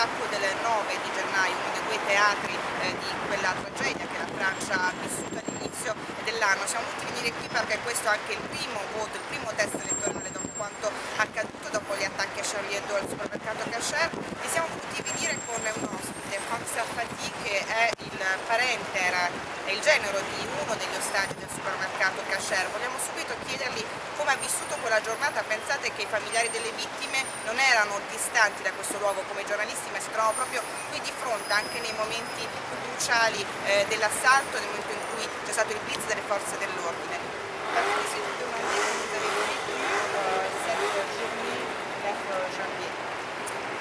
l'attacco del 9 di gennaio, uno dei due teatri di quella tragedia che la Francia ha vissuto all'inizio dell'anno. Siamo voluti venire qui perché questo è anche il primo voto, il primo test elettorale dopo quanto accaduto, dopo gli attacchi a Charlie Hebdo al supermercato Kasher, e siamo voluti venire con un ospite, Franck Serfati, che è il parente, è il genero di uno degli ostaggi del supermercato Kasher. Vogliamo subito chiedergli come ha vissuto quella giornata. Pensate che i familiari delle vittime non erano distanti da questo luogo come i giornalisti, ma si trovano proprio qui di fronte, anche nei momenti cruciali dell'assalto, nel momento in cui c'è stato il blitz delle forze dell'ordine.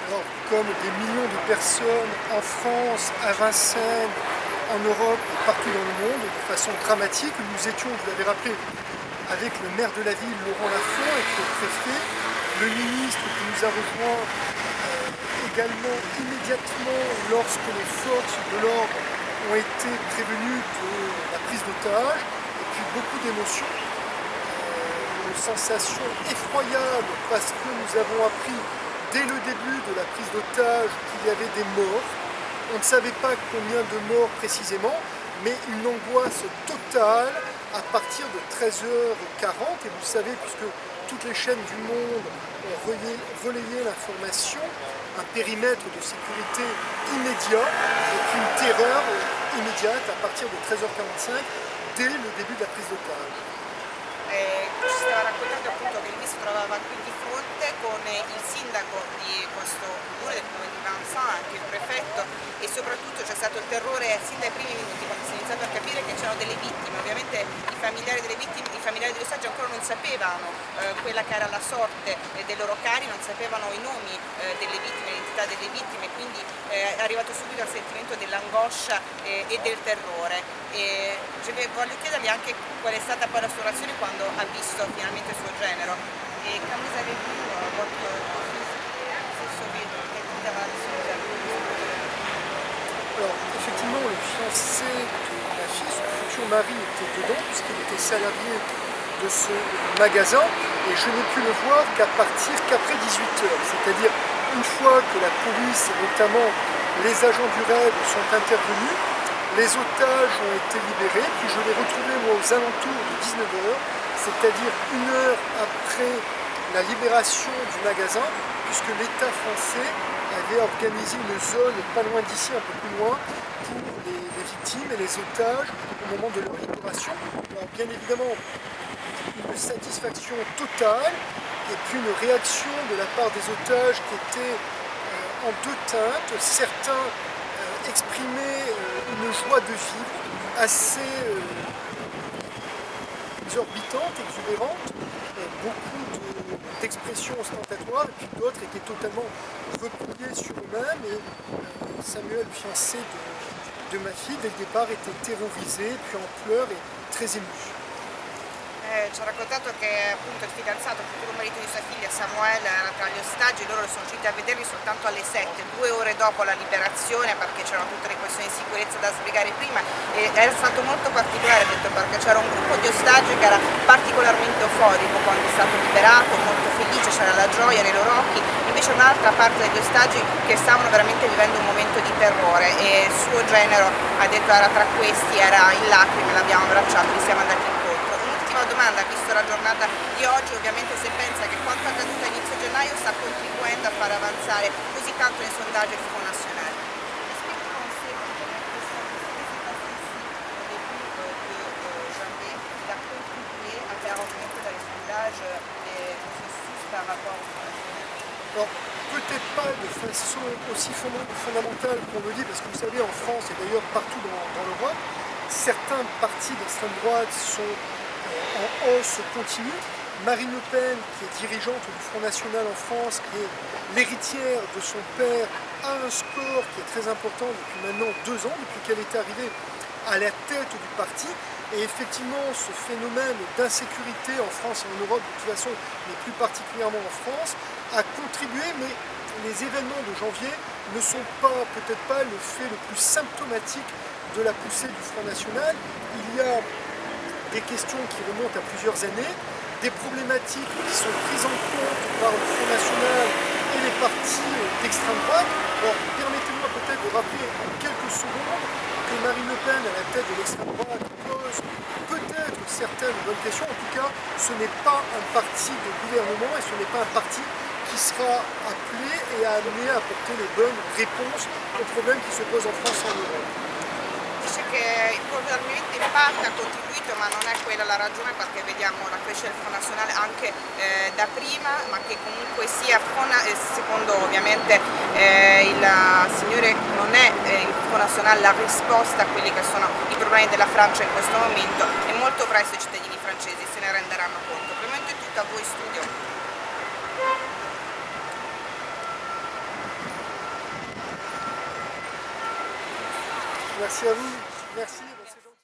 Alors, comme des millions de personnes en France, à Vincennes, en Europe et partout dans le monde, de façon dramatique, nous étions, vous l'avez rappelé, avec le maire de la ville, Laurent Lafont, avec le préfet, le ministre qui nous a rejoint également immédiatement lorsque les forces de l'ordre ont été prévenues de la prise d'otage, et puis beaucoup d'émotions, une sensation effroyable parce que nous avons appris dès le début de la prise d'otage qu'il y avait des morts. On ne savait pas combien de morts précisément, mais une angoisse totale à partir de 13h40. Et vous savez, puisque toutes les chaînes du monde ont relayé l'information, un périmètre de sécurité immédiat et une terreur immédiate à partir de 13h45 dès le début de la prise d'otage. Ci stava raccontando appunto che lui si trovava qui di fronte con il sindaco di questo comune, del comune di Vincennes, anche il prefetto, e soprattutto c'è stato il terrore sin dai primi minuti quando si è iniziato a capire che c'erano delle vittime. Ovviamente i familiari delle vittime, i familiari degli ostaggi ancora non sapevano quella che era la sorte dei loro cari, non sapevano i nomi delle vittime, l'identità delle vittime, quindi è arrivato subito il sentimento dell'angoscia e del terrore. Voglio chiedergli anche qual è stata poi la sua reazione quando ha visto finalmente il suo genero. Et quand vous avez vu votre fils s'est sauvé, quelle était la réaction que vous avez eue? Alors, effectivement, le fiancé de ma fille, son futur mari, était dedans, puisqu'il était salarié de ce magasin, et je n'ai pu le voir qu'après 18h, c'est-à-dire une fois que la police, et notamment les agents du RAID, sont intervenus, les otages ont été libérés, puis je l'ai retrouvé moi aux alentours de 19h, c'est-à-dire une heure après la libération du magasin, puisque l'État français avait organisé une zone pas loin d'ici, un peu plus loin, pour les victimes et les otages au moment de leur libération. Alors, bien évidemment, une satisfaction totale et puis une réaction de la part des otages qui était en deux teintes. Certains exprimaient une joie de vivre assez exorbitante, exubérante, beaucoup d'expressions ostentatoires, et puis d'autres étaient totalement repliés sur eux-mêmes. Et Samuel, le fiancé de ma fille, dès le départ était terrorisé, puis en pleurs et très ému. Ci ha raccontato che appunto il fidanzato, il futuro marito di sua figlia Samuel, era tra gli ostaggi. Loro sono riusciti a vederli soltanto alle 7, 2 ore dopo la liberazione, perché c'erano tutte le questioni di sicurezza da sbrigare prima, e era stato molto particolare, detto, perché c'era un gruppo di ostaggi che era particolarmente euforico quando è stato liberato, molto felice, c'era la gioia nei loro occhi, invece un'altra parte degli ostaggi che stavano veramente vivendo un momento di terrore, e il suo genero, ha detto, era tra questi, era in lacrime, l'abbiamo abbracciato, gli siamo andati incontro. Un'ultima domanda, visto la giornata di oggi, ovviamente se pensa che quanto accaduto a inizio gennaio sta contribuendo a far avanzare così tanto nei sondaggi del Front National. Est-ce que vous pensez, quand on a fait ça, ce qui s'est passé ici au début de janvier, il a contribué à faire augmenter dans les sondages les processus par rapport au Front National? Alors, peut-être pas de façon aussi fondamentale qu'on le dit, parce que vous savez, en France et d'ailleurs partout dans l'Europe, certains partis d'extrême droite sont en hausse continue. Marine Le Pen, qui est dirigeante du Front National en France, qui est l'héritière de son père, a un score qui est très important depuis maintenant 2 ans, depuis qu'elle est arrivée à la tête du parti. Et effectivement, ce phénomène d'insécurité en France et en Europe, de toute façon, mais plus particulièrement en France, a contribué, mais les événements de janvier ne sont peut-être pas le fait le plus symptomatique de la poussée du Front National. Il y a des questions qui remontent à plusieurs années, des problématiques qui sont prises en compte par le Front National et les parti d'extrême droite. Alors, permettez-moi peut-être de rappeler en quelques secondes que Marine Le Pen, à la tête de l'extrême droite, pose peut-être certaines bonnes questions. En tout cas, ce n'est pas un parti de gouvernement et ce n'est pas un parti qui sera appelé et amené à apporter les bonnes réponses aux problèmes qui se posent en France et en Europe. Dice che probabilmente in parte ha contribuito, ma non è quella la ragione, perché vediamo la crescita del Front Nazionale anche da prima, ma che comunque sia, secondo ovviamente il signore, non è il Front Nazionale la risposta a quelli che sono i problemi della Francia in questo momento, e molto presto i cittadini francesi se ne renderanno conto. Per il momento è tutto, a voi studio. Merci à vous. Merci.